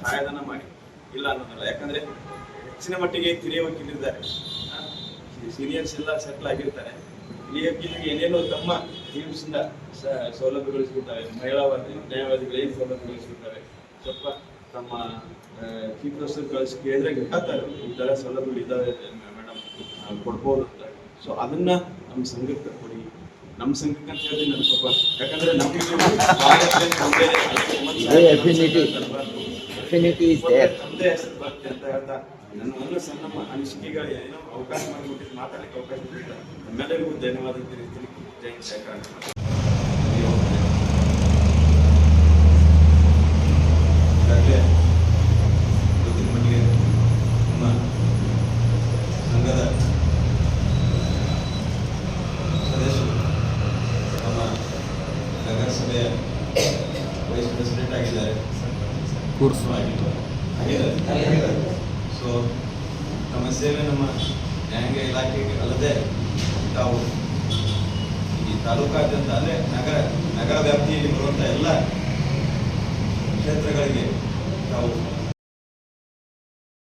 ಸಹಾಯಧನ ಮಾಡಿ, ಇಲ್ಲ ಅನ್ನೋದಲ್ಲ. ಯಾಕಂದ್ರೆ ಹೆಚ್ಚಿನ ಮಟ್ಟಿಗೆ ಕಿರಿಯ ವಕೀಲರಿದ್ದಾರೆ, ಸೀನಿಯರ್ಸ್ ಎಲ್ಲ ಸೆಟ್ಲ್ ಆಗಿರ್ತಾರೆ. ಕಿರಿಯ ವಕೀಲರಿಗೆ ಏನೇನೋ ತಮ್ಮ ಟೀಮ್ಸಿಂದ ಸೌಲಭ್ಯಗಳು ಸಿಗುತ್ತವೆ, ಮಹಿಳಾ ನ್ಯಾಯವಾದಿಗಳು ಏನು ಸೌಲಭ್ಯಗಳು ಸಿಗುತ್ತವೆ, ಸ್ವಲ್ಪ ತಮ್ಮ ಚೀಫ್ ಜಸ್ಟಿಸ್ ಕಳಿಸಿ ಕೇಳಿದ್ರೆ ಹೇಳ್ತಾರೆ ಈ ಥರ ಸೌಲಭ್ಯಗಳು ಇದ್ದಾವೆ ಮೇಡಮ್, ಕೊಡ್ಬೋದು ಅಂತ. ಸೊ ಅದನ್ನ ನಮ್ಮ ಸಂಘಕ್ಕೆ ಕೊಡಿ, ನಮ್ಮ ಸಂಘಕ್ಕೆ ಅಂತ ಹೇಳಿ ನನ್ನ ಪಾಪ, ಯಾಕಂದ್ರೆ ನಮಗೆ ತಂದೆ ಹೆಸರು ಬರುತ್ತೆ ಅಂತ ಹೇಳ್ತಾ ನನ್ನ ಒಂದು ಸಣ್ಣ ಅನಿಸಿಕೆಗಳು ಏನೋ ಅವಕಾಶ ಮಾಡಿಕೊಟ್ಟಿದ್ದು ಮಾತಾಡಲಿಕ್ಕೆ ಅವಕಾಶ ಕೊಟ್ಟಿಲ್ಲ. ನಮ್ಮೆಲ್ಲರಿಗೂ ಧನ್ಯವಾದ ತಿಳಿಸ್ತೀನಿ. ಜೈ ಹಿಂದ್, ಜೈ ಕರ್ನಾಟಕ. ಈಗಾಗಲೇ ಇವತ್ತಿನ ಮಟ್ಟಿಗೆ ನಮ್ಮ ಸಂಘದ ಸದಸ್ಯರು ನಮ್ಮ ನಗರಸಭೆಯ ವೈಸ್ ಪ್ರೆಸಿಡೆಂಟ್ ಆಗಿದ್ದಾರೆ, ಆಗಿದ್ದಾರೆ. ಸೊ ನಮ್ಮ ಸೇವೆ ನಮ್ಮ ನ್ಯಾಯಾಂಗ ಇಲಾಖೆಗೆ ಅಲ್ಲದೆ ತಾವು ಈ ತಾಲೂಕಾದ್ಯಂತ ಅಂದರೆ ನಗರ ವ್ಯಾಪ್ತಿಯಲ್ಲಿ ಬರುವಂಥ ಎಲ್ಲ ಕ್ಷೇತ್ರಗಳಿಗೆ ತಾವು